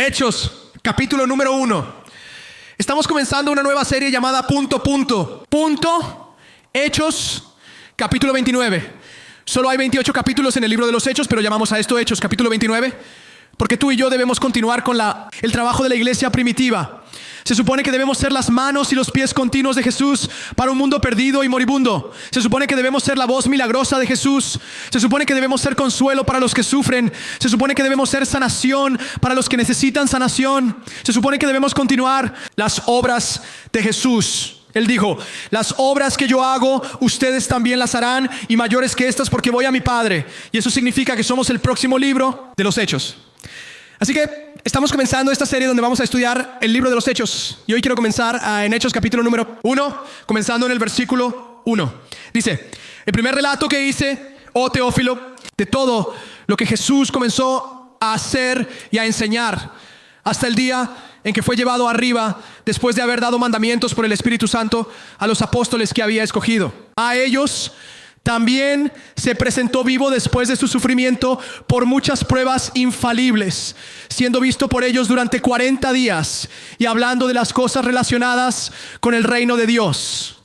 Hechos, capítulo número 1. Estamos comenzando una nueva serie llamada Punto. Hechos, capítulo 29. Solo hay 28 capítulos en el libro de los Hechos, pero llamamos a esto Hechos, capítulo 29, porque tú y yo debemos continuar con el trabajo de la iglesia primitiva. Se supone que debemos ser las manos y los pies continuos de Jesús para un mundo perdido y moribundo. Se supone que debemos ser la voz milagrosa de Jesús. Se supone que debemos ser consuelo para los que sufren. Se supone que debemos ser sanación para los que necesitan sanación. Se supone que debemos continuar las obras de Jesús. Él dijo: las obras que yo hago, ustedes también las harán, y mayores que estas, porque voy a mi Padre. Y eso significa que somos el próximo libro de los Hechos. Así que estamos comenzando esta serie donde vamos a estudiar el libro de los Hechos. Y hoy quiero comenzar en Hechos capítulo número 1, comenzando en el versículo 1. Dice: el primer relato que hice, oh Teófilo, de todo lo que Jesús comenzó a hacer y a enseñar hasta el día en que fue llevado arriba, después de haber dado mandamientos por el Espíritu Santo a los apóstoles que había escogido. A ellos también se presentó vivo después de su sufrimiento por muchas pruebas infalibles, siendo visto por ellos durante 40 días y hablando de las cosas relacionadas con el reino de Dios.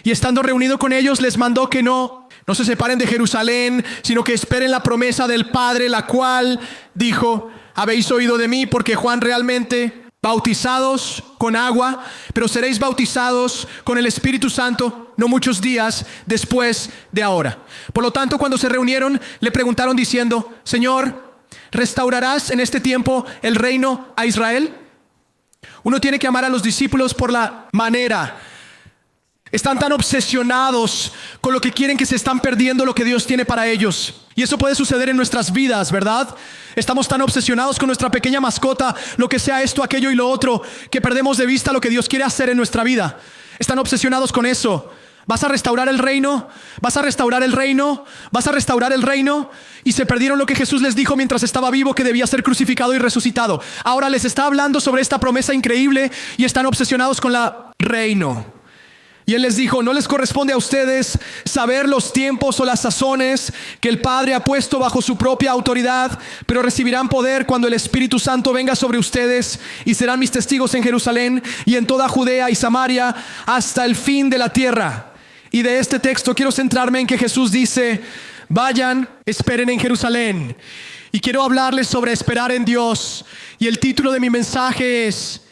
Y estando reunido con ellos, les mandó que no se separen de Jerusalén, sino que esperen la promesa del Padre, la cual dijo: habéis oído de mí, porque Juan realmente bautizados con agua, pero seréis bautizados con el Espíritu Santo no muchos días después de ahora. Por lo tanto, cuando se reunieron, le preguntaron diciendo: Señor, ¿restaurarás en este tiempo el reino a Israel? Uno tiene que amar a los discípulos por la manera. Están tan obsesionados con lo que quieren que se están perdiendo lo que Dios tiene para ellos. Y eso puede suceder en nuestras vidas, ¿verdad? Estamos tan obsesionados con nuestra pequeña mascota, lo que sea esto, aquello y lo otro, que perdemos de vista lo que Dios quiere hacer en nuestra vida. Están obsesionados con eso. ¿Vas a restaurar el reino? ¿Vas a restaurar el reino? ¿Vas a restaurar el reino? Y se perdieron lo que Jesús les dijo mientras estaba vivo, que debía ser crucificado y resucitado. Ahora les está hablando sobre esta promesa increíble y están obsesionados con el reino. Y Él les dijo: no les corresponde a ustedes saber los tiempos o las sazones que el Padre ha puesto bajo su propia autoridad, pero recibirán poder cuando el Espíritu Santo venga sobre ustedes, y serán mis testigos en Jerusalén y en toda Judea y Samaria hasta el fin de la tierra. Y de este texto quiero centrarme en que Jesús dice: vayan, esperen en Jerusalén. Y quiero hablarles sobre esperar en Dios. Y el título de mi mensaje es: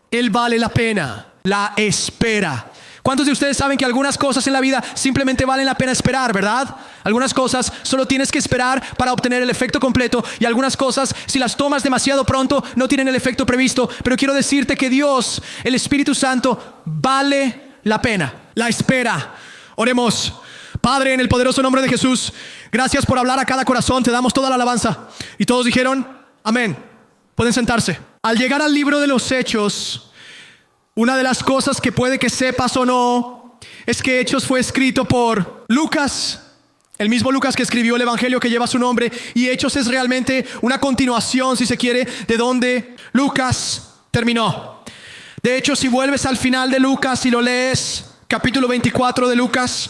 Él vale la pena, la espera. ¿Cuántos de ustedes saben que algunas cosas en la vida simplemente valen la pena esperar, verdad? Algunas cosas solo tienes que esperar para obtener el efecto completo, y algunas cosas, si las tomas demasiado pronto, no tienen el efecto previsto. Pero quiero decirte que Dios, el Espíritu Santo, vale la pena, la espera. Oremos. Padre, en el poderoso nombre de Jesús, gracias por hablar a cada corazón. Te damos toda la alabanza. Y todos dijeron amén. Pueden sentarse. Al llegar al libro de los Hechos, una de las cosas que puede que sepas o no es que Hechos fue escrito por Lucas, el mismo Lucas que escribió el evangelio que lleva su nombre. Y Hechos es realmente una continuación, si se quiere, de donde Lucas terminó. De hecho, si vuelves al final de Lucas y lo lees, capítulo 24 de Lucas,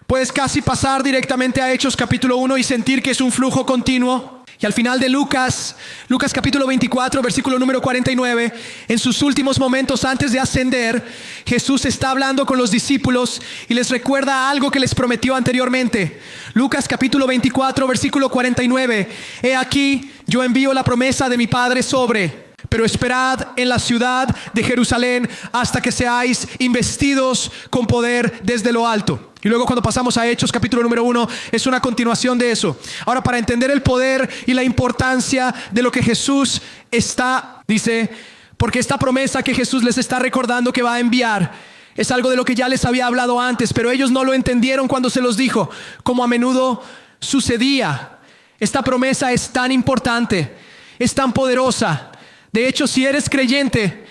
puedes casi pasar directamente a Hechos capítulo 1 y sentir que es un flujo continuo. Y al final de Lucas capítulo 24, versículo número 49, en sus últimos momentos antes de ascender, Jesús está hablando con los discípulos y les recuerda algo que les prometió anteriormente. Lucas capítulo 24, versículo 49. He aquí, yo envío la promesa de mi Padre pero esperad en la ciudad de Jerusalén hasta que seáis investidos con poder desde lo alto. Y luego, cuando pasamos a Hechos capítulo número 1, es una continuación de eso. Ahora, para entender el poder y la importancia de lo que Jesús dice, porque esta promesa que Jesús les está recordando que va a enviar es algo de lo que ya les había hablado antes, pero ellos no lo entendieron cuando se los dijo, como a menudo sucedía. Esta promesa es tan importante, es tan poderosa. De hecho, si eres creyente,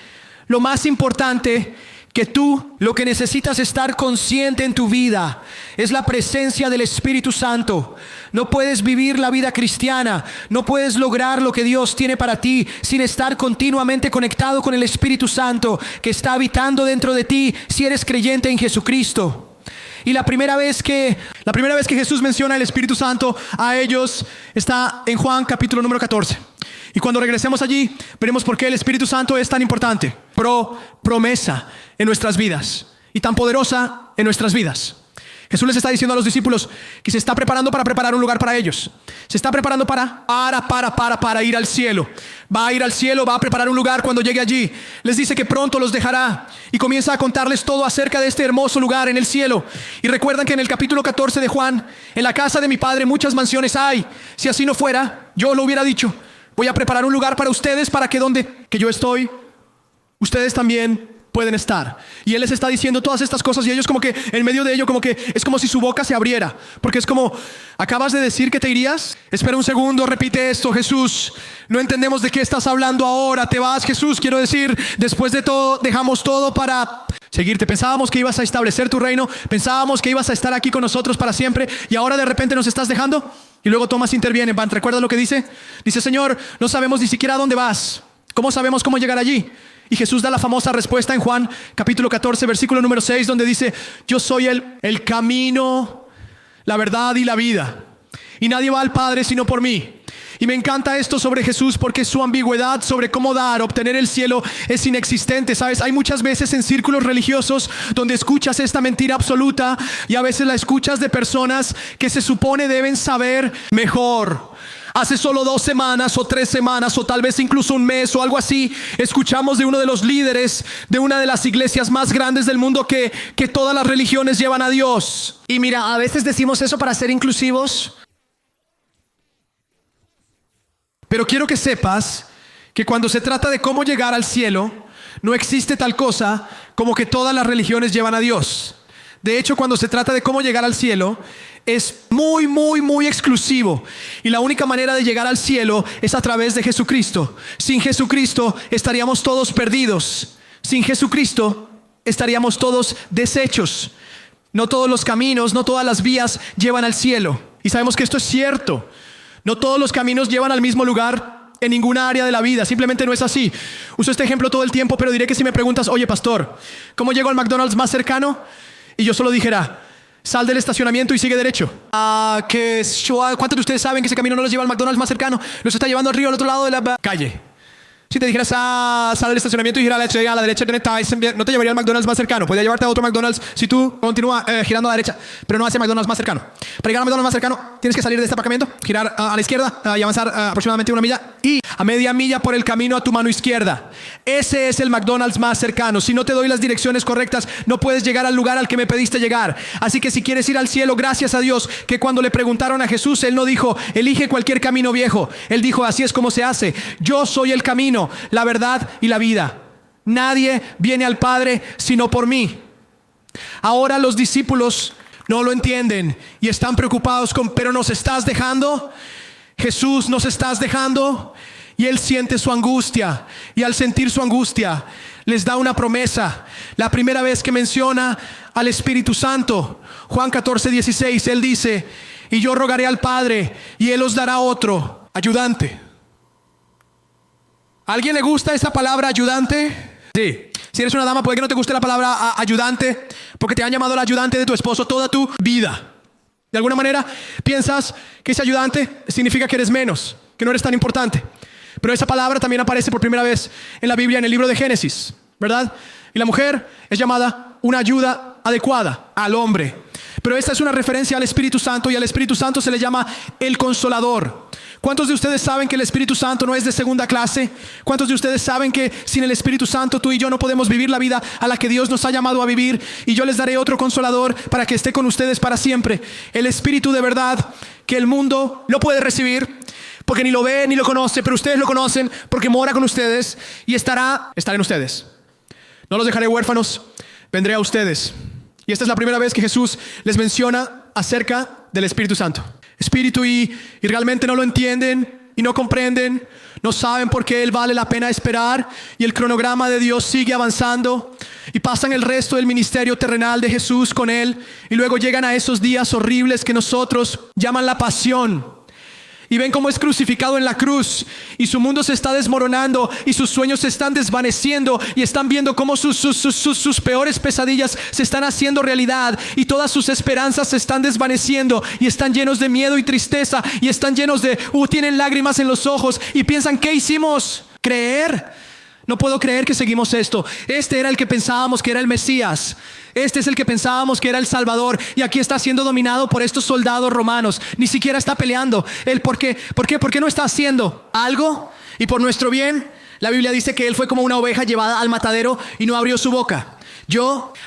lo más importante que tú, lo que necesitas estar consciente en tu vida es la presencia del Espíritu Santo. No puedes vivir la vida cristiana, no puedes lograr lo que Dios tiene para ti sin estar continuamente conectado con el Espíritu Santo que está habitando dentro de ti si eres creyente en Jesucristo. Y la primera vez que Jesús menciona el Espíritu Santo a ellos está en Juan capítulo número 14. Y cuando regresemos allí, veremos por qué el Espíritu Santo es tan importante. Promesa en nuestras vidas y tan poderosa en nuestras vidas. Jesús les está diciendo a los discípulos que se está preparando para preparar un lugar para ellos. Se está preparando para ir al cielo. Va a ir al cielo, va a preparar un lugar cuando llegue allí. Les dice que pronto los dejará y comienza a contarles todo acerca de este hermoso lugar en el cielo. Y recuerdan que en el capítulo 14 de Juan, en la casa de mi Padre muchas mansiones hay. Si así no fuera, yo lo hubiera dicho. Voy a preparar un lugar para ustedes para que donde que yo estoy, ustedes también pueden estar. Y Él les está diciendo todas estas cosas y ellos como que en medio de ello como que es como si su boca se abriera, porque es como, ¿acabas de decir que te irías? Espera un segundo, repite esto, Jesús, no entendemos de qué estás hablando ahora. Te vas, Jesús, quiero decir, después de todo dejamos todo para seguirte. Pensábamos que ibas a establecer tu reino, pensábamos que ibas a estar aquí con nosotros para siempre y ahora de repente nos estás dejando. Y luego Tomás interviene. ¿Recuerdas lo que dice? Dice, Señor, no sabemos ni siquiera a dónde vas. ¿Cómo sabemos cómo llegar allí? Y Jesús da la famosa respuesta en Juan capítulo 14 versículo número 6, donde dice, yo soy el camino, la verdad y la vida, y nadie va al Padre sino por mí. Y me encanta esto sobre Jesús porque su ambigüedad sobre cómo obtener el cielo es inexistente. ¿Sabes? Hay muchas veces en círculos religiosos donde escuchas esta mentira absoluta y a veces la escuchas de personas que se supone deben saber mejor. Hace solo 2 semanas o 3 semanas o tal vez incluso un mes o algo así, escuchamos de uno de los líderes de una de las iglesias más grandes del mundo que todas las religiones llevan a Dios. Y mira, a veces decimos eso para ser inclusivos, pero quiero que sepas que cuando se trata de cómo llegar al cielo, no existe tal cosa como que todas las religiones llevan a Dios. De hecho, cuando se trata de cómo llegar al cielo, es muy exclusivo. Y la única manera de llegar al cielo es a través de Jesucristo. Sin Jesucristo estaríamos todos perdidos. Sin Jesucristo estaríamos todos deshechos. No todos los caminos, no todas las vías llevan al cielo. Y sabemos que esto es cierto. No todos los caminos llevan al mismo lugar en ninguna área de la vida. Simplemente no es así. Uso este ejemplo todo el tiempo, pero diré que si me preguntas, oye pastor, ¿cómo llego al McDonald's más cercano? Y yo solo dijera, sal del estacionamiento y sigue derecho. ¿Cuántos de ustedes saben que ese camino no los lleva al McDonald's más cercano? Los está llevando al río al otro lado de la calle. Si te dijeras, sal del estacionamiento y gira a la derecha, no te llevaría al McDonald's más cercano. Podría llevarte a otro McDonald's si tú continúas girando a la derecha, pero no hacia el McDonald's más cercano. Para llegar al McDonald's más cercano, tienes que salir de este aparcamiento, girar a la izquierda y avanzar aproximadamente 1 milla. Y a media milla por el camino a tu mano izquierda. Ese es el McDonald's más cercano. Si no te doy las direcciones correctas, no puedes llegar al lugar al que me pediste llegar. Así que si quieres ir al cielo, gracias a Dios, que cuando le preguntaron a Jesús, Él no dijo, elige cualquier camino viejo. Él dijo, así es como se hace. Yo soy el camino, la verdad y la vida. Nadie viene al Padre sino por mí. Ahora los discípulos no lo entienden y están preocupados pero nos estás dejando. Jesús, nos estás dejando. Y Él siente su angustia, y al sentir su angustia les da una promesa. La primera vez que menciona al Espíritu Santo, Juan 14:16, Él dice, y yo rogaré al Padre y Él os dará otro ayudante. ¿A alguien le gusta esa palabra ayudante? Sí. Si eres una dama, puede que no te guste la palabra ayudante, porque te han llamado el ayudante de tu esposo toda tu vida. De alguna manera piensas que ese ayudante significa que eres menos, que no eres tan importante. Pero esa palabra también aparece por primera vez en la Biblia, en el libro de Génesis, ¿verdad? Y la mujer es llamada una ayuda adecuada al hombre. Pero esta es una referencia al Espíritu Santo, y al Espíritu Santo se le llama el Consolador. ¿Cuántos de ustedes saben que el Espíritu Santo no es de segunda clase? ¿Cuántos de ustedes saben que sin el Espíritu Santo tú y yo no podemos vivir la vida a la que Dios nos ha llamado a vivir? Y yo les daré otro Consolador para que esté con ustedes para siempre. El Espíritu de verdad que el mundo no puede recibir, porque ni lo ve ni lo conoce, pero ustedes lo conocen porque mora con ustedes y estará en ustedes. No los dejaré huérfanos, vendré a ustedes. Y esta es la primera vez que Jesús les menciona acerca del Espíritu Santo. Espíritu, y realmente no lo entienden y no comprenden, no saben por qué Él vale la pena esperar, y el cronograma de Dios sigue avanzando y pasan el resto del ministerio terrenal de Jesús con Él, y luego llegan a esos días horribles que nosotros llaman la pasión. y ven cómo es crucificado en la cruz y su mundo se está desmoronando y sus sueños se están desvaneciendo y están viendo cómo sus peores pesadillas se están haciendo realidad y todas sus esperanzas se están desvaneciendo y están llenos de miedo y tristeza y están llenos de tienen lágrimas en los ojos y piensan, ¿qué hicimos? ¿Creer? No puedo creer que seguimos esto. Este era el que pensábamos que era el Mesías. Este es el que pensábamos que era el Salvador. Y aquí está siendo dominado por estos soldados romanos. Ni siquiera está peleando. ¿Por qué no está haciendo algo? Y por nuestro bien, la Biblia dice que Él fue como una oveja llevada al matadero y no abrió su boca.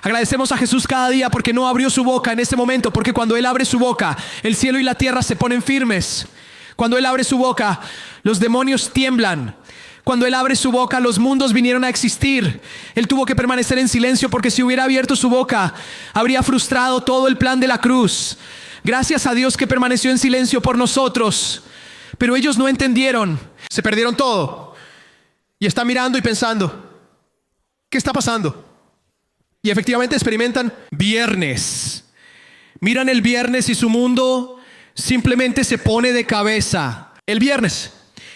Agradecemos a Jesús cada día porque no abrió su boca en este momento. Porque cuando Él abre su boca, el cielo y la tierra se ponen firmes. Cuando Él abre su boca, los demonios tiemblan. Cuando Él abre su boca, los mundos vinieron a existir. Él tuvo que permanecer en silencio porque si hubiera abierto su boca, habría frustrado todo el plan de la cruz. Gracias a Dios que permaneció en silencio por nosotros. Pero ellos no entendieron. Se perdieron todo. Y están mirando y pensando, ¿qué está pasando? Y efectivamente experimentan viernes. Miran el viernes y su mundo simplemente se pone de cabeza. El viernes,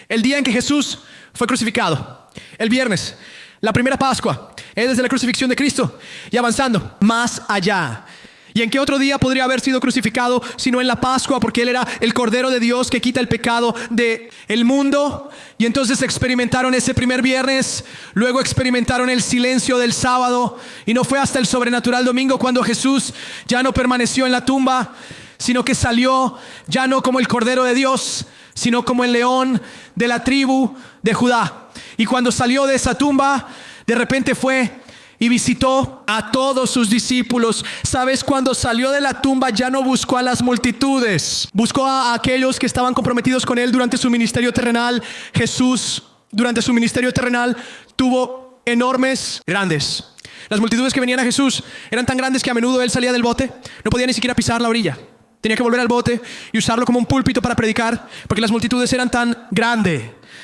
el día en que Jesús fue crucificado. El viernes, la primera Pascua, es desde la crucifixión de Cristo y avanzando más allá. ¿Y en qué otro día podría haber sido crucificado sino en la Pascua? Porque Él era el Cordero de Dios que quita el pecado del mundo. Y entonces experimentaron ese primer viernes. Luego experimentaron el silencio del sábado. Y no fue hasta el sobrenatural domingo cuando Jesús ya no permaneció en la tumba, sino que salió ya no como el Cordero de Dios, sino como el león de la tribu de Judá. Y cuando salió de esa tumba, de repente fue y visitó a todos sus discípulos. ¿Sabes? Cuando salió de la tumba ya no buscó a las multitudes. Buscó a aquellos que estaban comprometidos con Él durante su ministerio terrenal. Jesús, durante su ministerio terrenal, tuvo grandes. Las multitudes que venían a Jesús eran tan grandes que a menudo Él salía del bote. No podía ni siquiera pisar la orilla. Tenía que volver al bote y usarlo como un púlpito para predicar, porque las multitudes eran tan grandes.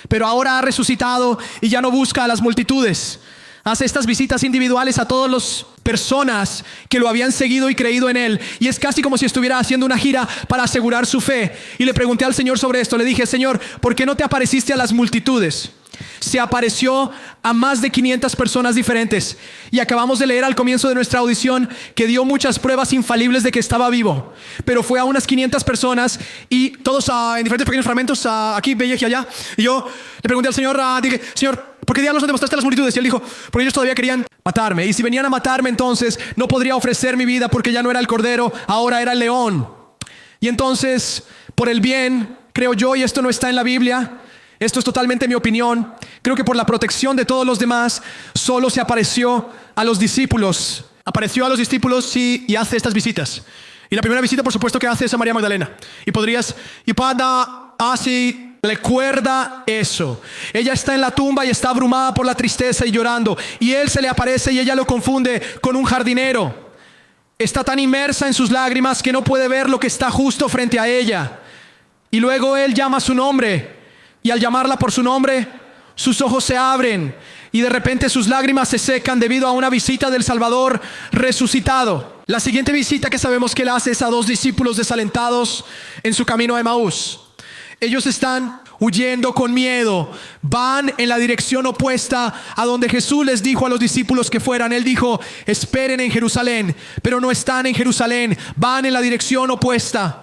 Pero ahora ha resucitado y ya no busca a las multitudes. Hace estas visitas individuales a todas las personas que lo habían seguido y creído en Él. Y es casi como si estuviera haciendo una gira para asegurar su fe. Y le pregunté al Señor sobre esto. Le dije, Señor, ¿por qué no te apareciste a las multitudes? Se apareció a más de 500 personas diferentes. Y acabamos de leer al comienzo de nuestra audición que dio muchas pruebas infalibles de que estaba vivo. Pero fue a unas 500 personas y todos en diferentes pequeños fragmentos, aquí, allá y allá. Y yo le pregunté al Señor, dije, Señor, ¿por qué diablos no te mostraste a las multitudes? Y Él dijo, porque ellos todavía querían matarme. Y si venían a matarme, entonces no podría ofrecer mi vida porque ya no era el cordero, ahora era el león. Y entonces, por el bien, creo yo, y esto no está en la Biblia, esto es totalmente mi opinión, creo que por la protección de todos los demás, solo se apareció a los discípulos. Apareció a los discípulos y hace estas visitas. Y la primera visita, por supuesto, que hace es a María Magdalena. Y Pada así recuerda eso. Ella está en la tumba y está abrumada por la tristeza y llorando. Y Él se le aparece y ella lo confunde con un jardinero. Está tan inmersa en sus lágrimas que no puede ver lo que está justo frente a ella. Y luego Él llama su nombre. Y al llamarla por su nombre, sus ojos se abren. Y de repente sus lágrimas se secan debido a una visita del Salvador resucitado. La siguiente visita que sabemos que Él hace es a 2 discípulos desalentados en su camino a Emaús. Ellos están huyendo con miedo. Van en la dirección opuesta a donde Jesús les dijo a los discípulos que fueran. Él dijo, esperen en Jerusalén. Pero no están en Jerusalén. Van en la dirección opuesta.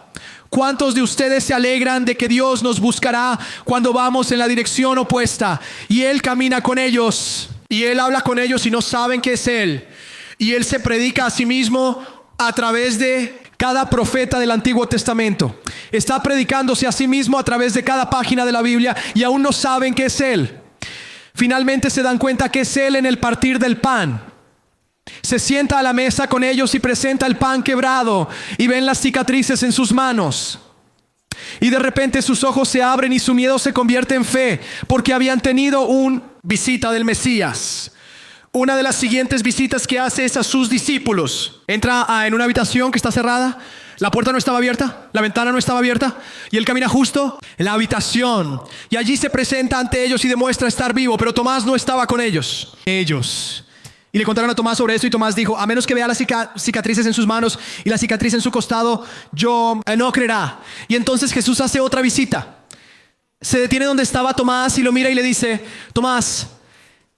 ¿Cuántos de ustedes se alegran de que Dios nos buscará cuando vamos en la dirección opuesta? Y Él camina con ellos. Y Él habla con ellos y no saben que es Él. Y Él se predica a sí mismo a través de cada profeta del Antiguo Testamento. Está predicándose a sí mismo a través de cada página de la Biblia y aún no saben que es Él. Finalmente se dan cuenta que es Él en el partir del pan. Se sienta a la mesa con ellos y presenta el pan quebrado y ven las cicatrices en sus manos. Y de repente sus ojos se abren y su miedo se convierte en fe porque habían tenido una visita del Mesías. Una de las siguientes visitas que hace es a sus discípulos. Entra en una habitación que está cerrada. La puerta no estaba abierta, la ventana no estaba abierta y Él camina justo en la habitación. Y allí se presenta ante ellos y demuestra estar vivo, pero Tomás no estaba con ellos. Y le contaron a Tomás sobre eso y Tomás dijo, a menos que vea las cicatrices en sus manos y la cicatriz en su costado, yo no creerá. Y entonces Jesús hace otra visita. se detiene donde estaba Tomás y lo mira y le dice: Tomás,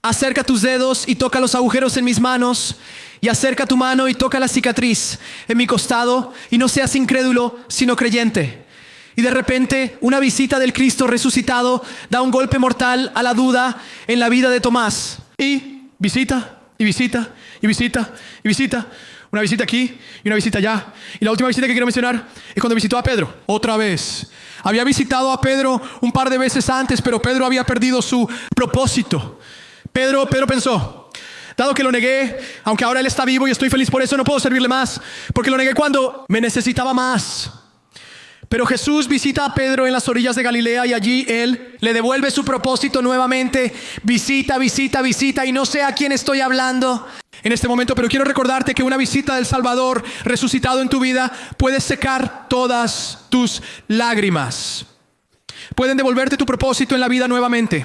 acerca tus dedos y toca los agujeros en mis manos, y acerca tu mano y toca la cicatriz en mi costado, y no seas incrédulo, sino creyente. Y de repente una visita del Cristo resucitado da un golpe mortal a la duda en la vida de Tomás. Y visita, y visita, y visita, y visita. Una visita aquí y una visita allá. Y la última visita que quiero mencionar es cuando visitó a Pedro. Otra vez. Había visitado a Pedro un par de veces antes, pero Pedro había perdido su propósito. Pedro pensó: dado que lo negué, aunque ahora él está vivo y estoy feliz por eso, no puedo servirle más, porque lo negué cuando me necesitaba más. Pero Jesús visita a Pedro en las orillas de Galilea y allí Él le devuelve su propósito nuevamente. Visita, visita, visita, y no sé a quién estoy hablando en este momento, pero quiero recordarte que una visita del Salvador resucitado en tu vida puede secar todas tus lágrimas. Pueden devolverte tu propósito en la vida nuevamente.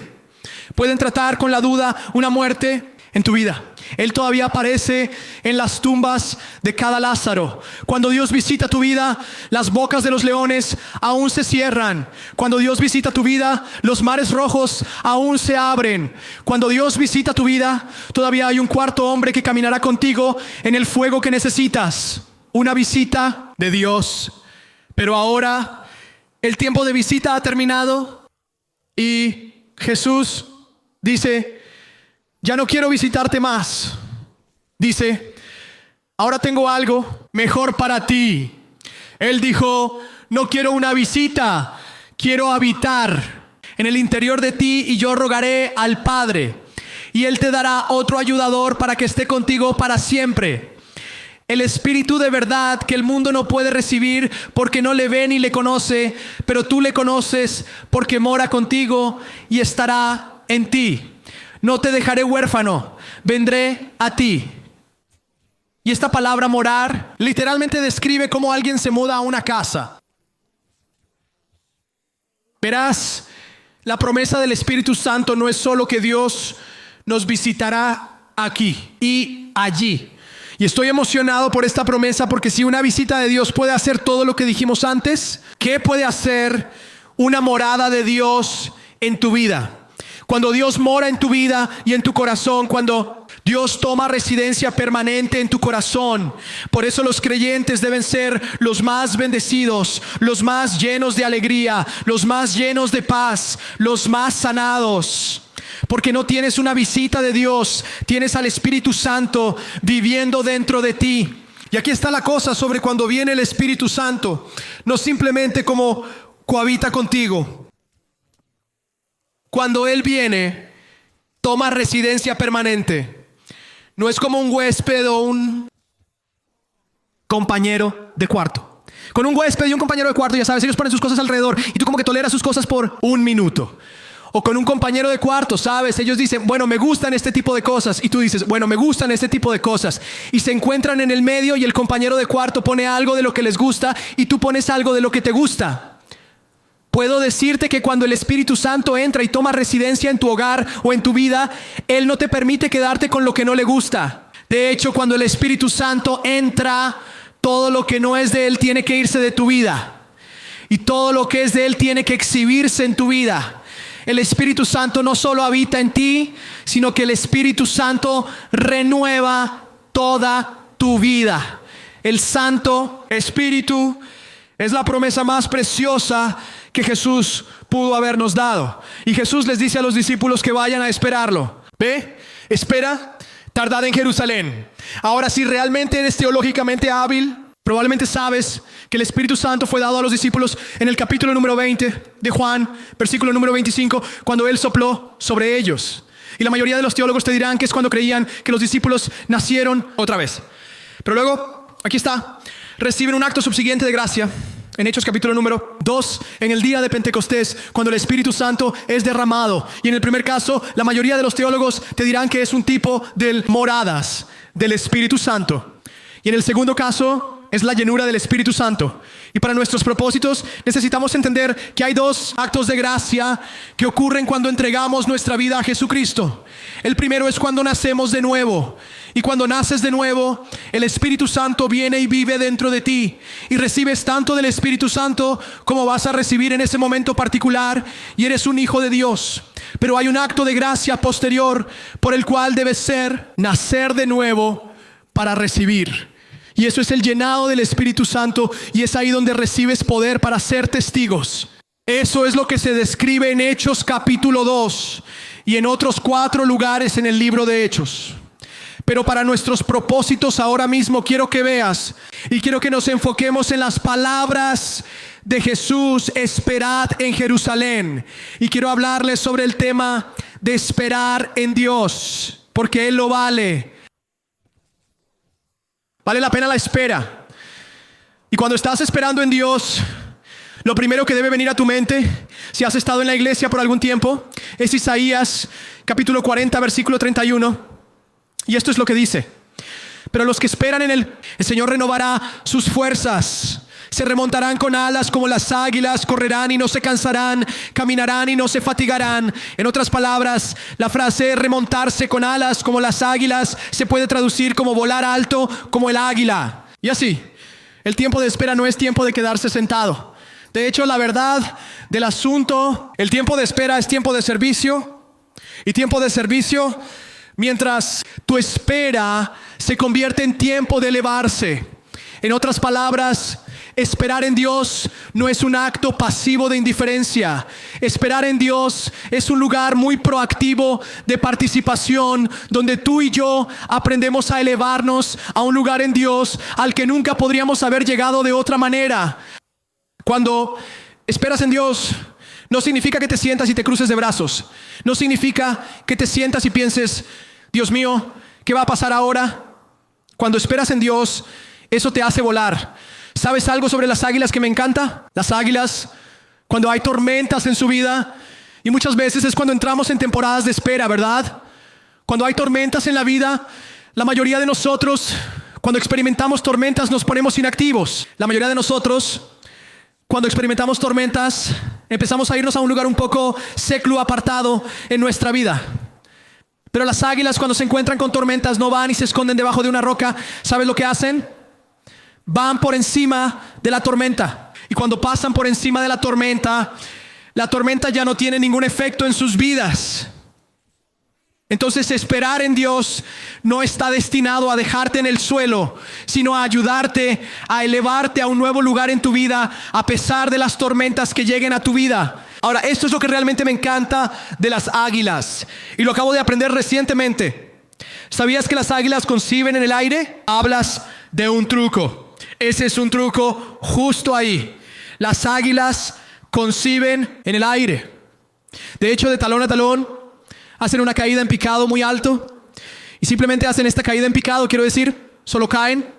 Pueden tratar con la duda una muerte en tu vida. Él todavía aparece en las tumbas de cada Lázaro. Cuando Dios visita tu vida, las bocas de los leones aún se cierran. Cuando Dios visita tu vida, los mares rojos aún se abren. Cuando Dios visita tu vida, todavía hay un cuarto hombre que caminará contigo en el fuego que necesitas. Una visita de Dios. Pero ahora el tiempo de visita ha terminado y Jesús dice: ya no quiero visitarte más. Dice: ahora tengo algo mejor para ti. Él dijo: no quiero una visita, quiero habitar en el interior de ti, y yo rogaré al Padre, y Él te dará otro ayudador para que esté contigo para siempre. El Espíritu de verdad que el mundo no puede recibir porque no le ve ni le conoce, pero tú le conoces porque mora contigo y estará en ti. No te dejaré huérfano, vendré a ti. Y esta palabra morar literalmente describe cómo alguien se muda a una casa. Verás, la promesa del Espíritu Santo no es solo que Dios nos visitará aquí y allí. Y estoy emocionado por esta promesa, porque si una visita de Dios puede hacer todo lo que dijimos antes, ¿qué puede hacer una morada de Dios en tu vida? Cuando Dios mora en tu vida y en tu corazón, cuando Dios toma residencia permanente en tu corazón. Por eso los creyentes deben ser los más bendecidos, los más llenos de alegría, los más llenos de paz, los más sanados. Porque no tienes una visita de Dios, tienes al Espíritu Santo viviendo dentro de ti. Y aquí está la cosa sobre cuando viene el Espíritu Santo. No simplemente como cohabita contigo. Cuando Él viene, toma residencia permanente. No es como un huésped o un compañero de cuarto. Con un huésped y un compañero de cuarto, ya sabes, ellos ponen sus cosas alrededor y tú como que toleras sus cosas por un minuto. O con un compañero de cuarto, sabes, ellos dicen: bueno, me gustan este tipo de cosas. Y tú dices: bueno, me gustan este tipo de cosas. Y se encuentran en el medio y el compañero de cuarto pone algo de lo que les gusta y tú pones algo de lo que te gusta. Puedo decirte que cuando el Espíritu Santo entra y toma residencia en tu hogar o en tu vida, Él no te permite quedarte con lo que no le gusta. De hecho, cuando el Espíritu Santo entra, todo lo que no es de Él tiene que irse de tu vida. Y todo lo que es de Él tiene que exhibirse en tu vida. El Espíritu Santo no solo habita en ti, sino que el Espíritu Santo renueva toda tu vida. El Santo Espíritu es la promesa más preciosa que Jesús pudo habernos dado. Y Jesús les dice a los discípulos que vayan a esperarlo. Ve, espera, tardad en Jerusalén. Ahora, si realmente eres teológicamente hábil, probablemente sabes que el Espíritu Santo fue dado a los discípulos en el capítulo número 20 de Juan, versículo número 25, cuando Él sopló sobre ellos. Y la mayoría de los teólogos te dirán que es cuando creían que los discípulos nacieron otra vez. Pero luego, aquí está, reciben un acto subsiguiente de gracia. En Hechos capítulo número 2, en el día de Pentecostés, cuando el Espíritu Santo es derramado. Y en el primer caso, la mayoría de los teólogos te dirán que es un tipo de moradas del Espíritu Santo. Y en el segundo caso, es la llenura del Espíritu Santo. Y para nuestros propósitos necesitamos entender que hay dos actos de gracia que ocurren cuando entregamos nuestra vida a Jesucristo. El primero es cuando nacemos de nuevo. Y cuando naces de nuevo, el Espíritu Santo viene y vive dentro de ti. Y recibes tanto del Espíritu Santo como vas a recibir en ese momento particular. Y eres un hijo de Dios. Pero hay un acto de gracia posterior por el cual debes nacer de nuevo para recibir. Y eso es el llenado del Espíritu Santo, y es ahí donde recibes poder para ser testigos. Eso es lo que se describe en Hechos capítulo 2 y en otros 4 lugares en el libro de Hechos. Pero para nuestros propósitos ahora mismo quiero que veas y quiero que nos enfoquemos en las palabras de Jesús: esperad en Jerusalén. Y quiero hablarles sobre el tema de esperar en Dios, porque Él lo vale. Vale la pena la espera. Y cuando estás esperando en Dios, lo primero que debe venir a tu mente, si has estado en la iglesia por algún tiempo, es Isaías capítulo 40 versículo 31. Y esto es lo que dice: pero los que esperan en Él, el Señor renovará sus fuerzas. Se remontarán con alas como las águilas, correrán y no se cansarán, caminarán y no se fatigarán. En otras palabras, la frase remontarse con alas como las águilas se puede traducir como volar alto como el águila. Y así, el tiempo de espera no es tiempo de quedarse sentado. De hecho, la verdad del asunto, el tiempo de espera es tiempo de servicio. Y tiempo de servicio, mientras tu espera se convierte en tiempo de elevarse. En otras palabras, esperar en Dios no es un acto pasivo de indiferencia. Esperar en Dios es un lugar muy proactivo de participación, donde tú y yo aprendemos a elevarnos a un lugar en Dios al que nunca podríamos haber llegado de otra manera. Cuando esperas en Dios, no significa que te sientas y te cruces de brazos. No significa que te sientas y pienses: Dios mío, ¿qué va a pasar ahora? Cuando esperas en Dios, eso te hace volar. ¿Sabes algo sobre las águilas que me encanta? Las águilas, cuando hay tormentas en su vida, y muchas veces es cuando entramos en temporadas de espera, ¿verdad? Cuando hay tormentas en la vida, la mayoría de nosotros, cuando experimentamos tormentas, nos ponemos inactivos. La mayoría de nosotros, cuando experimentamos tormentas, empezamos a irnos a un lugar un poco seco, apartado en nuestra vida. Pero las águilas, cuando se encuentran con tormentas, no van y se esconden debajo de una roca. ¿Sabes lo que hacen? Van por encima de la tormenta. Y cuando pasan por encima de la tormenta ya no tiene ningún efecto en sus vidas. Entonces, esperar en Dios no está destinado a dejarte en el suelo, sino a ayudarte a elevarte a un nuevo lugar en tu vida, a pesar de las tormentas que lleguen a tu vida. Ahora, esto es lo que realmente me encanta de las águilas, y lo acabo de aprender recientemente. ¿Sabías que las águilas conciben en el aire? Hablas de un truco. Ese es un truco justo ahí. Las águilas conciben en el aire. De hecho, de talón a talón, hacen una caída en picado muy alto. Y simplemente hacen esta caída en picado, quiero decir, solo caen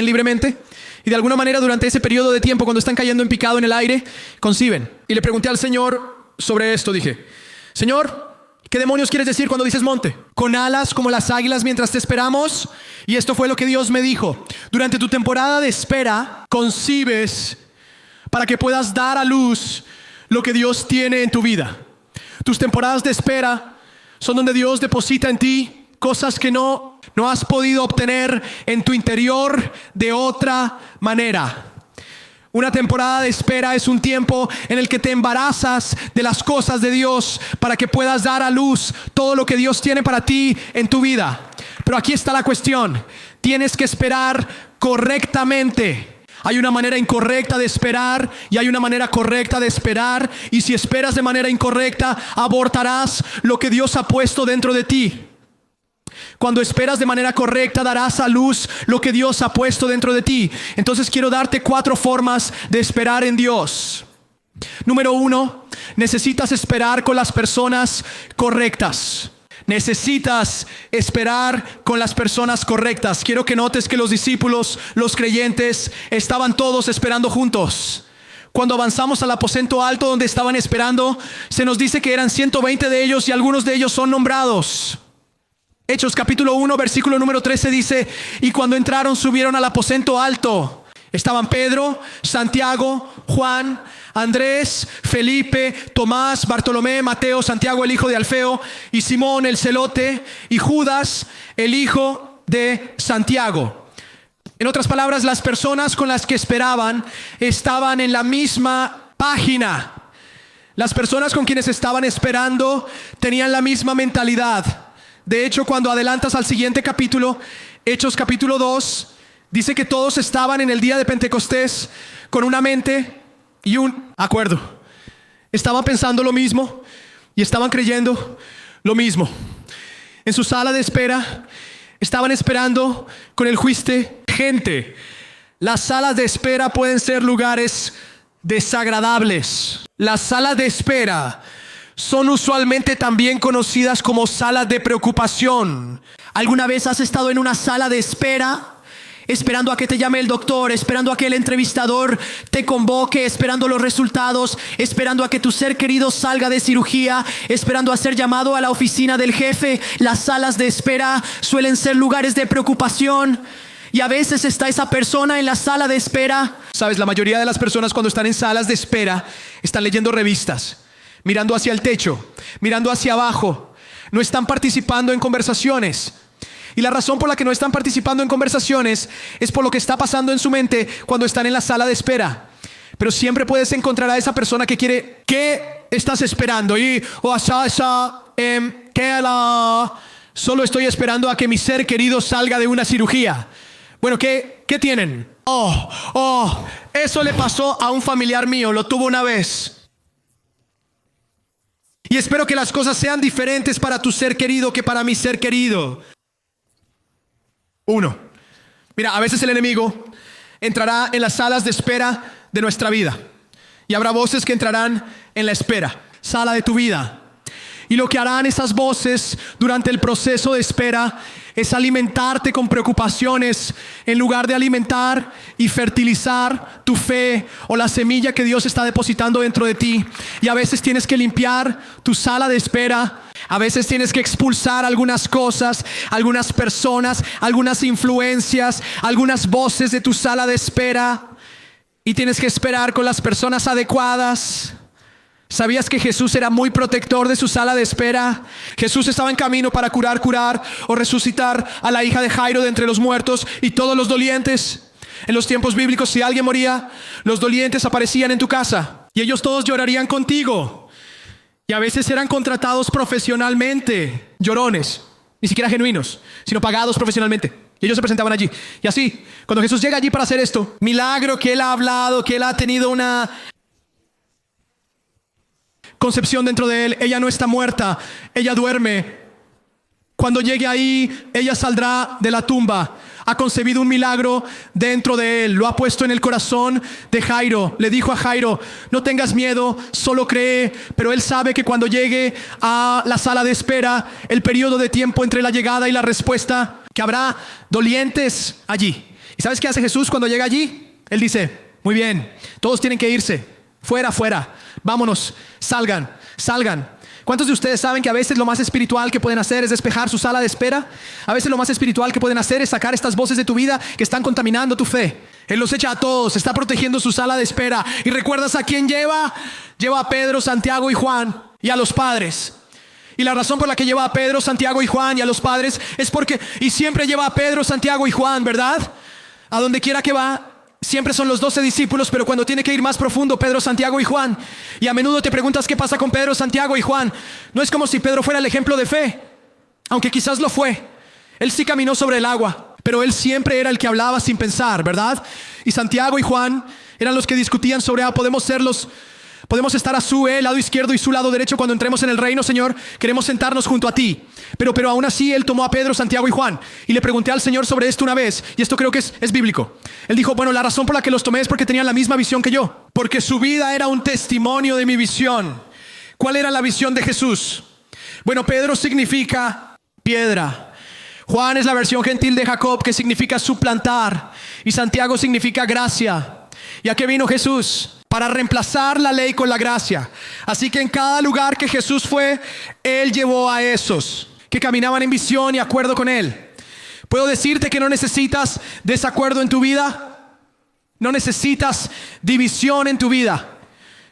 libremente. Y de alguna manera durante ese periodo de tiempo, cuando están cayendo en picado en el aire, conciben. Y le pregunté al Señor sobre esto. Dije: Señor, ¿qué demonios quieres decir cuando dices monte? Con alas como las águilas mientras te esperamos. Y esto fue lo que Dios me dijo: durante tu temporada de espera, concibes para que puedas dar a luz lo que Dios tiene en tu vida. Tus temporadas de espera son donde Dios deposita en ti cosas que no has podido obtener en tu interior de otra manera. Una temporada de espera es un tiempo en el que te embarazas de las cosas de Dios para que puedas dar a luz todo lo que Dios tiene para ti en tu vida. Pero aquí está la cuestión: tienes que esperar correctamente. Hay una manera incorrecta de esperar y hay una manera correcta de esperar. Y si esperas de manera incorrecta, abortarás lo que Dios ha puesto dentro de ti. Cuando esperas de manera correcta, darás a luz lo que Dios ha puesto dentro de ti. Entonces quiero darte 4 formas de esperar en Dios. Número 1, necesitas esperar con las personas correctas. Necesitas esperar con las personas correctas. Quiero que notes que los discípulos, los creyentes, estaban todos esperando juntos. Cuando avanzamos al aposento alto donde estaban esperando, se nos dice que eran 120 de ellos y algunos de ellos son nombrados. Hechos capítulo 1 versículo número 13 dice: y cuando entraron subieron al aposento alto. Estaban Pedro, Santiago, Juan, Andrés, Felipe, Tomás, Bartolomé, Mateo, Santiago el hijo de Alfeo, y Simón el celote, y Judas el hijo de Santiago. En otras palabras, las personas con las que esperaban estaban en la misma página. Las personas con quienes estaban esperando tenían la misma mentalidad. De hecho, cuando adelantas al siguiente capítulo, Hechos capítulo 2, dice que todos estaban en el día de Pentecostés con una mente y un acuerdo. Estaban pensando lo mismo y estaban creyendo lo mismo. En su sala de espera estaban esperando con el juicio. Gente, las salas de espera pueden ser lugares desagradables. Las salas de espera son usualmente también conocidas como salas de preocupación. ¿Alguna vez has estado en una sala de espera? Esperando a que te llame el doctor, esperando a que el entrevistador te convoque, esperando los resultados, esperando a que tu ser querido salga de cirugía, esperando a ser llamado a la oficina del jefe. Las salas de espera suelen ser lugares de preocupación. Y a veces está esa persona en la sala de espera. Sabes, la mayoría de las personas cuando están en salas de espera están leyendo revistas, mirando hacia el techo, mirando hacia abajo. No están participando en conversaciones. Y la razón por la que no están participando en conversaciones es por lo que está pasando en su mente cuando están en la sala de espera. Pero siempre puedes encontrar a esa persona que quiere, ¿qué estás esperando? Y solo estoy esperando a que mi ser querido salga de una cirugía. Bueno, ¿qué tienen? Eso le pasó a un familiar mío, lo tuvo una vez. Y espero que las cosas sean diferentes para tu ser querido que para mi ser querido. Uno, mira, a veces el enemigo entrará en las salas de espera de nuestra vida. Y habrá voces que entrarán en la espera, sala de tu vida. Y lo que harán esas voces durante el proceso de espera es alimentarte con preocupaciones en lugar de alimentar y fertilizar tu fe o la semilla que Dios está depositando dentro de ti. Y a veces tienes que limpiar tu sala de espera. A veces tienes que expulsar algunas cosas, algunas personas, algunas influencias, algunas voces de tu sala de espera. Y tienes que esperar con las personas adecuadas. ¿Sabías que Jesús era muy protector de su sala de espera? Jesús estaba en camino para curar o resucitar a la hija de Jairo de entre los muertos y todos los dolientes. En los tiempos bíblicos, si alguien moría, los dolientes aparecían en tu casa y ellos todos llorarían contigo. Y a veces eran contratados profesionalmente, llorones, ni siquiera genuinos, sino pagados profesionalmente. Y ellos se presentaban allí. Y así, cuando Jesús llega allí para hacer esto, milagro que Él ha hablado, que Él ha tenido una concepción dentro de Él. Ella no está muerta, ella duerme. Cuando llegue ahí, ella saldrá de la tumba. Ha concebido un milagro dentro de Él. Lo ha puesto en el corazón de Jairo. Le dijo a Jairo, no tengas miedo, solo cree. Pero él sabe que cuando llegue a la sala de espera, el periodo de tiempo entre la llegada y la respuesta, que habrá dolientes allí. ¿Y sabes qué hace Jesús cuando llega allí? Él dice, muy bien, todos tienen que irse. Fuera, vámonos, salgan. ¿Cuántos de ustedes saben que a veces lo más espiritual que pueden hacer es despejar su sala de espera? A veces lo más espiritual que pueden hacer es sacar estas voces de tu vida que están contaminando tu fe. Él los echa a todos, está protegiendo su sala de espera. ¿Y recuerdas a quién lleva? Lleva a Pedro, Santiago y Juan y a los padres. Y la razón por la que lleva a Pedro, Santiago y Juan y a los padres es porque, y siempre lleva a Pedro, Santiago y Juan, ¿verdad? A donde quiera que va, siempre son los 12 discípulos, pero cuando tiene que ir más profundo, Pedro, Santiago y Juan. Y a menudo te preguntas qué pasa con Pedro, Santiago y Juan. No es como si Pedro fuera el ejemplo de fe, aunque quizás lo fue. Él sí caminó sobre el agua, pero él siempre era el que hablaba sin pensar, ¿verdad? Y Santiago y Juan eran los que discutían sobre, podemos estar a su lado izquierdo y su lado derecho cuando entremos en el reino, Señor. Queremos sentarnos junto a ti. Pero aún así él tomó a Pedro, Santiago y Juan. Y le pregunté al Señor sobre esto una vez. Y esto creo que es bíblico. Él dijo, bueno, la razón por la que los tomé es porque tenían la misma visión que yo. Porque su vida era un testimonio de mi visión. ¿Cuál era la visión de Jesús? Bueno, Pedro significa piedra. Juan es la versión gentil de Jacob, que significa suplantar. Y Santiago significa gracia. ¿Y a qué vino Jesús? Para reemplazar la ley con la gracia. Así que en cada lugar que Jesús fue, Él llevó a esos que caminaban en visión y acuerdo con Él. ¿Puedo decirte que no necesitas desacuerdo en tu vida? No necesitas división en tu vida.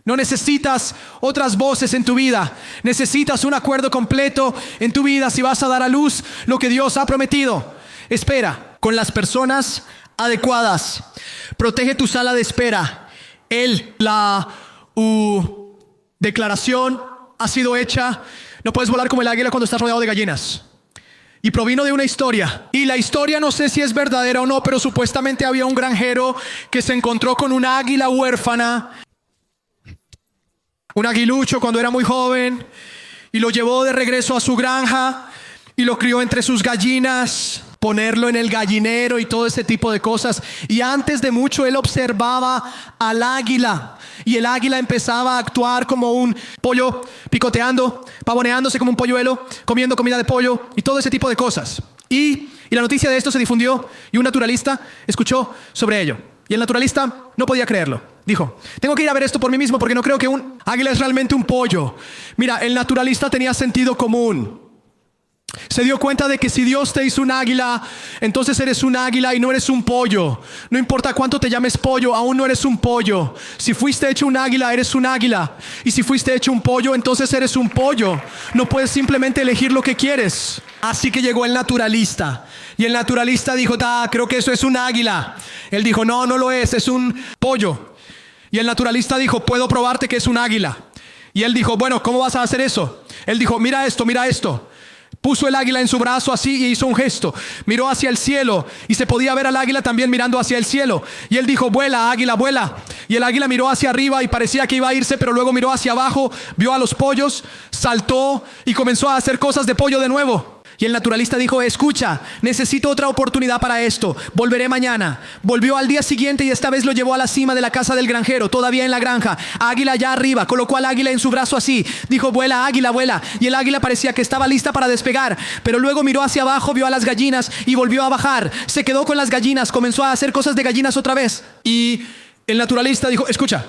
No necesitas otras voces en tu vida. Necesitas un acuerdo completo en tu vida si vas a dar a luz lo que Dios ha prometido. Espera con las personas adecuadas. Protege tu sala de espera. La declaración ha sido hecha. No puedes volar como el águila cuando estás rodeado de gallinas. Y provino de una historia. Y la historia no sé si es verdadera o no, pero supuestamente había un granjero que se encontró con una águila huérfana, un aguilucho cuando era muy joven, y lo llevó de regreso a su granja y lo crió entre sus gallinas, ponerlo en el gallinero y todo ese tipo de cosas. Y antes de mucho él observaba al águila, y el águila empezaba a actuar como un pollo, picoteando, pavoneándose como un polluelo, comiendo comida de pollo y todo ese tipo de cosas. Y la noticia de esto se difundió y un naturalista escuchó sobre ello. Y el naturalista no podía creerlo. Dijo, tengo que ir a ver esto por mí mismo porque no creo que un águila es realmente un pollo. Mira, el naturalista tenía sentido común. Se dio cuenta de que si Dios te hizo un águila, entonces eres un águila y no eres un pollo. No importa cuánto te llames pollo, aún no eres un pollo. Si fuiste hecho un águila, eres un águila. Y si fuiste hecho un pollo, entonces eres un pollo. No puedes simplemente elegir lo que quieres. Así que llegó el naturalista. Y el naturalista dijo, creo que eso es un águila. Él dijo, no lo es un pollo. Y el naturalista dijo, puedo probarte que es un águila. Y él dijo, bueno, ¿cómo vas a hacer eso? Él dijo, mira esto. Puso el águila en su brazo así y hizo un gesto. Miró hacia el cielo y se podía ver al águila también mirando hacia el cielo. Y él dijo, vuela, águila, vuela. Y el águila miró hacia arriba y parecía que iba a irse, pero luego miró hacia abajo, vio a los pollos, saltó y comenzó a hacer cosas de pollo de nuevo. Y el naturalista dijo, escucha, necesito otra oportunidad para esto. Volveré mañana. Volvió al día siguiente y esta vez lo llevó a la cima de la casa del granjero, todavía en la granja. Águila allá arriba, colocó al águila en su brazo así. Dijo, vuela, águila, vuela. Y el águila parecía que estaba lista para despegar. Pero luego miró hacia abajo, vio a las gallinas y volvió a bajar. Se quedó con las gallinas, comenzó a hacer cosas de gallinas otra vez. Y el naturalista dijo, escucha,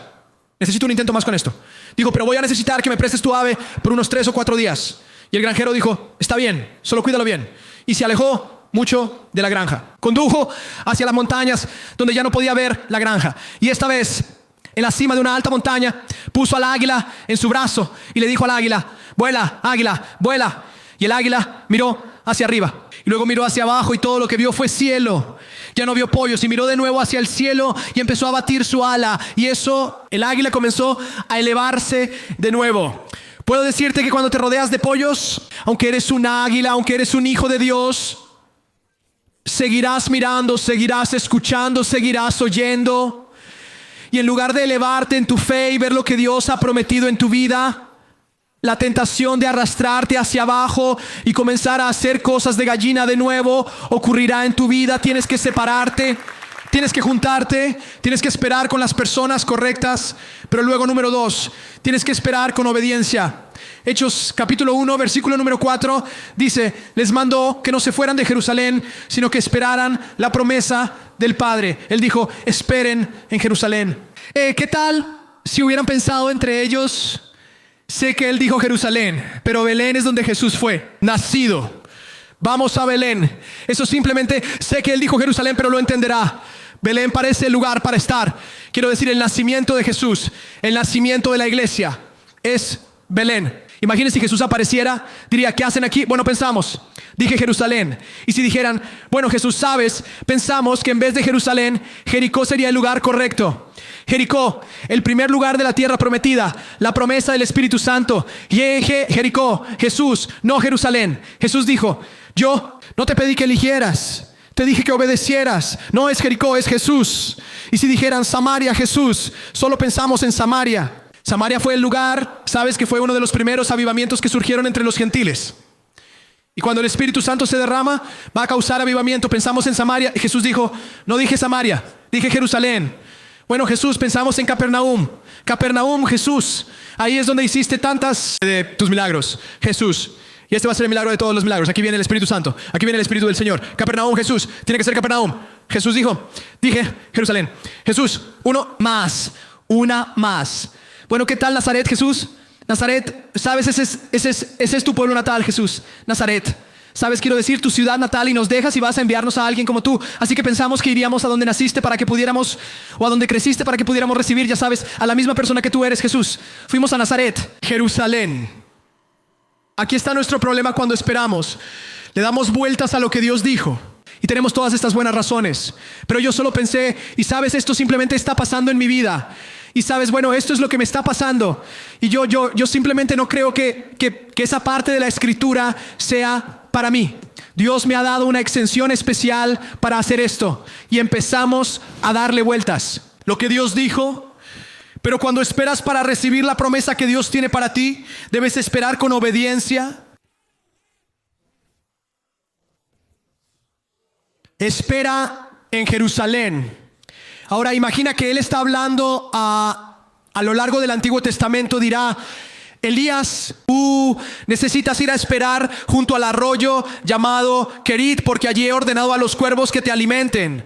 necesito un intento más con esto. Dijo, pero voy a necesitar que me prestes tu ave por unos 3 o 4 días. Y el granjero dijo, está bien, solo cuídalo bien. Y se alejó mucho de la granja. Condujo hacia las montañas donde ya no podía ver la granja. Y esta vez, en la cima de una alta montaña, puso al águila en su brazo y le dijo al águila, vuela, águila, vuela. Y el águila miró hacia arriba. Y luego miró hacia abajo y todo lo que vio fue cielo. Ya no vio pollos y miró de nuevo hacia el cielo y empezó a batir su ala. Y eso, el águila comenzó a elevarse de nuevo. Puedo decirte que cuando te rodeas de pollos, aunque eres un águila, aunque eres un hijo de Dios, seguirás mirando, seguirás escuchando, seguirás oyendo. Y en lugar de elevarte en tu fe y ver lo que Dios ha prometido en tu vida, la tentación de arrastrarte hacia abajo y comenzar a hacer cosas de gallina de nuevo ocurrirá en tu vida. Tienes que separarte. Tienes que juntarte, tienes que esperar con las personas correctas, pero luego número 2, tienes que esperar con obediencia. Hechos capítulo 1, versículo número 4, dice, les mandó que no se fueran de Jerusalén, sino que esperaran la promesa del Padre. Él dijo, esperen en Jerusalén. ¿Qué tal si hubieran pensado entre ellos? Sé que él dijo Jerusalén, pero Belén es donde Jesús fue nacido. Vamos a Belén. Eso simplemente, sé que él dijo Jerusalén, pero lo entenderá. Belén parece el lugar para estar. Quiero decir, el nacimiento de Jesús, el nacimiento de la iglesia es Belén. Imagínense si Jesús apareciera, diría, ¿qué hacen aquí? Bueno, pensamos, dije Jerusalén. Y si dijeran, bueno, Jesús, sabes, pensamos que en vez de Jerusalén, Jericó sería el lugar correcto. Jericó, el primer lugar de la tierra prometida, la promesa del Espíritu Santo. Jericó, Jesús, no Jerusalén. Jesús dijo, yo no te pedí que eligieras, te dije que obedecieras. No es Jericó, es Jesús. Y si dijeran Samaria, Jesús, solo pensamos en Samaria. Samaria fue el lugar, sabes que fue uno de los primeros avivamientos que surgieron entre los gentiles. Y cuando el Espíritu Santo se derrama, va a causar avivamiento. Pensamos en Samaria. Y Jesús dijo, no dije Samaria, dije Jerusalén. Bueno, Jesús, pensamos en Capernaum. Capernaum, Jesús. Ahí es donde hiciste tantas de tus milagros, Jesús. Y este va a ser el milagro de todos los milagros. Aquí viene el Espíritu Santo. Aquí viene el Espíritu del Señor. Capernaum, Jesús. Tiene que ser Capernaum. Jesús dijo, dije Jerusalén. Jesús, una más. Bueno, ¿qué tal Nazaret, Jesús? Nazaret, sabes, ese es tu pueblo natal, Jesús. Nazaret. Sabes, quiero decir, tu ciudad natal, y nos dejas y vas a enviarnos a alguien como tú. Así que pensamos que iríamos a donde naciste para que pudiéramos, o a donde creciste para que pudiéramos recibir, ya sabes, a la misma persona que tú eres, Jesús. Fuimos a Nazaret, Jerusalén. Aquí está nuestro problema cuando esperamos. Le damos vueltas a lo que Dios dijo. Y tenemos todas estas buenas razones. Pero yo solo pensé, y sabes, esto simplemente está pasando en mi vida. Y sabes, bueno, esto es lo que me está pasando. Y yo simplemente no creo que esa parte de la escritura sea para mí. Dios me ha dado una extensión especial para hacer esto. Y empezamos a darle vueltas. Lo que Dios dijo. Pero cuando esperas para recibir la promesa que Dios tiene para ti, debes esperar con obediencia. Espera en Jerusalén. Ahora imagina que Él está hablando a lo largo del Antiguo Testamento. Dirá: Elías, tú necesitas ir a esperar junto al arroyo llamado Kerit, porque allí he ordenado a los cuervos que te alimenten.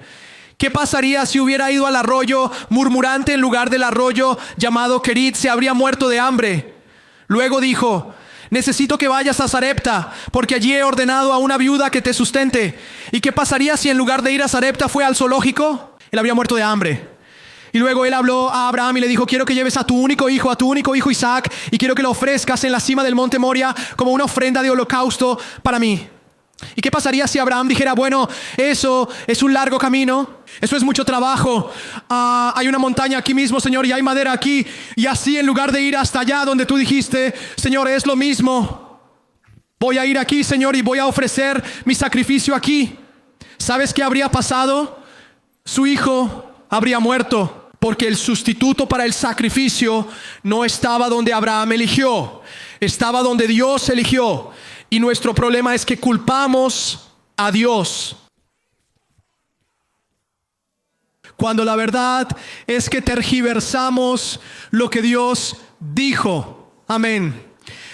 ¿Qué pasaría si hubiera ido al arroyo murmurante en lugar del arroyo llamado Kerit? Se habría muerto de hambre. Luego dijo: necesito que vayas a Sarepta, porque allí he ordenado a una viuda que te sustente. ¿Y qué pasaría si en lugar de ir a Sarepta fue al zoológico? Él habría muerto de hambre. Y luego él habló a Abraham y le dijo: quiero que lleves a tu único hijo Isaac, y quiero que lo ofrezcas en la cima del monte Moria como una ofrenda de holocausto para mí. ¿Y qué pasaría si Abraham dijera: bueno, eso es un largo camino, eso es mucho trabajo, hay una montaña aquí mismo, Señor, y hay madera aquí, y así en lugar de ir hasta allá donde tú dijiste, Señor, es lo mismo, voy a ir aquí, Señor, y voy a ofrecer mi sacrificio aquí? ¿Sabes qué habría pasado? Su hijo habría muerto, porque el sustituto para el sacrificio no estaba donde Abraham eligió, estaba donde Dios eligió. Y nuestro problema es que culpamos a Dios, cuando la verdad es que tergiversamos lo que Dios dijo. Amén.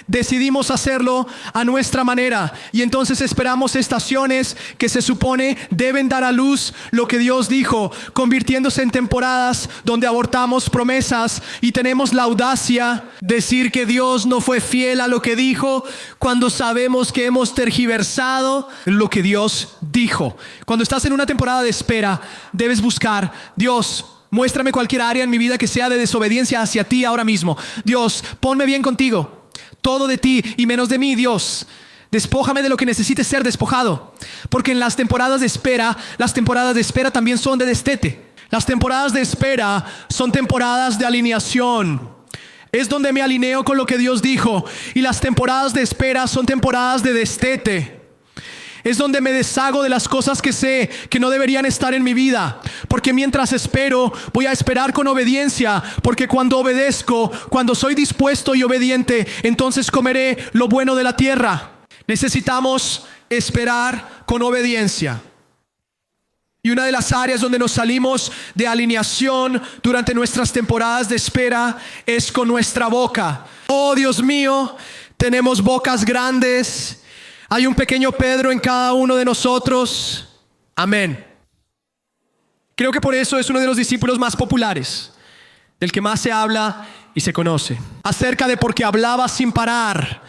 Decidimos hacerlo a nuestra manera, y entonces esperamos estaciones que se supone deben dar a luz lo que Dios dijo, convirtiéndose en temporadas donde abortamos promesas y tenemos la audacia de decir que Dios no fue fiel a lo que dijo, cuando sabemos que hemos tergiversado lo que Dios dijo. Cuando estás en una temporada de espera, debes buscar: Dios, muéstrame cualquier área en mi vida que sea de desobediencia hacia ti ahora mismo. Dios, ponme bien contigo. Todo de ti y menos de mí, Dios. Despójame de lo que necesite ser despojado. Porque en las temporadas de espera también son de destete. Las temporadas de espera son temporadas de alineación. Es donde me alineo con lo que Dios dijo. Y las temporadas de espera son temporadas de destete. Es donde me deshago de las cosas que sé que no deberían estar en mi vida. Porque mientras espero, voy a esperar con obediencia. Porque cuando obedezco, cuando soy dispuesto y obediente, entonces comeré lo bueno de la tierra. Necesitamos esperar con obediencia. Y una de las áreas donde nos salimos de alineación durante nuestras temporadas de espera es con nuestra boca. Oh, Dios mío, tenemos bocas grandes. Hay un pequeño Pedro en cada uno de nosotros. Amén. Creo que por eso es uno de los discípulos más populares, del que más se habla y se conoce, acerca de porque hablaba sin parar.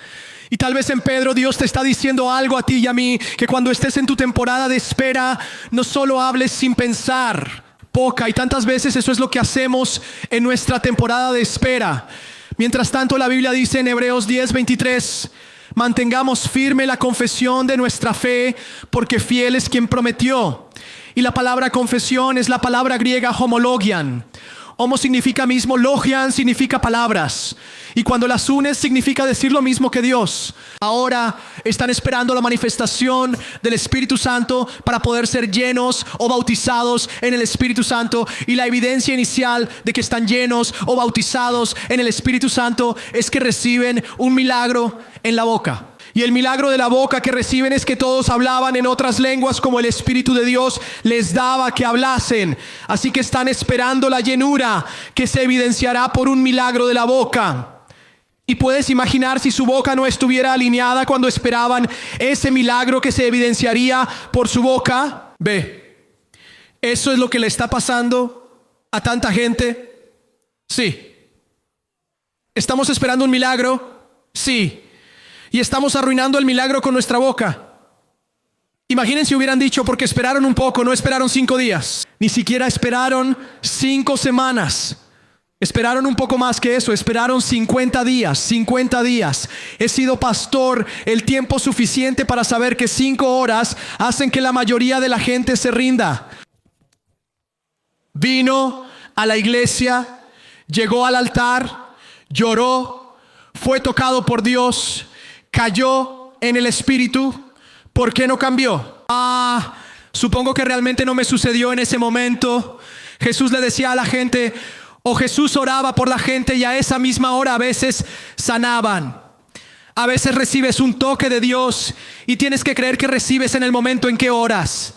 Y tal vez en Pedro Dios te está diciendo algo a ti y a mí, que cuando estés en tu temporada de espera, no solo hables sin pensar. Poca y tantas veces eso es lo que hacemos en nuestra temporada de espera. Mientras tanto, la Biblia dice en Hebreos 10:23: mantengamos firme la confesión de nuestra fe, porque fiel es quien prometió. Y la palabra confesión es la palabra griega homologian. Homo significa mismo, logian significa palabras. Y cuando las unes significa decir lo mismo que Dios. Ahora están esperando la manifestación del Espíritu Santo para poder ser llenos o bautizados en el Espíritu Santo. Y la evidencia inicial de que están llenos o bautizados en el Espíritu Santo es que reciben un milagro en la boca. Y el milagro de la boca que reciben es que todos hablaban en otras lenguas como el Espíritu de Dios les daba que hablasen. Así que están esperando la llenura que se evidenciará por un milagro de la boca. Y puedes imaginar si su boca no estuviera alineada cuando esperaban ese milagro que se evidenciaría por su boca. Ve, ¿eso es lo que le está pasando a tanta gente? Sí. ¿Estamos esperando un milagro? Sí. ¿Y estamos arruinando el milagro con nuestra boca? Imaginen si hubieran dicho, porque esperaron un poco, no esperaron 5 días, ni siquiera esperaron 5 semanas. Esperaron un poco más que eso, esperaron 50 días, 50 días. He sido pastor el tiempo suficiente para saber que 5 horas hacen que la mayoría de la gente se rinda. Vino a la iglesia, llegó al altar, lloró, fue tocado por Dios, cayó en el Espíritu. ¿Por qué no cambió? Supongo que realmente no me sucedió en ese momento. Jesús le decía a la gente, o Jesús oraba por la gente y a esa misma hora a veces sanaban. A veces recibes un toque de Dios y tienes que creer que recibes en el momento en que oras.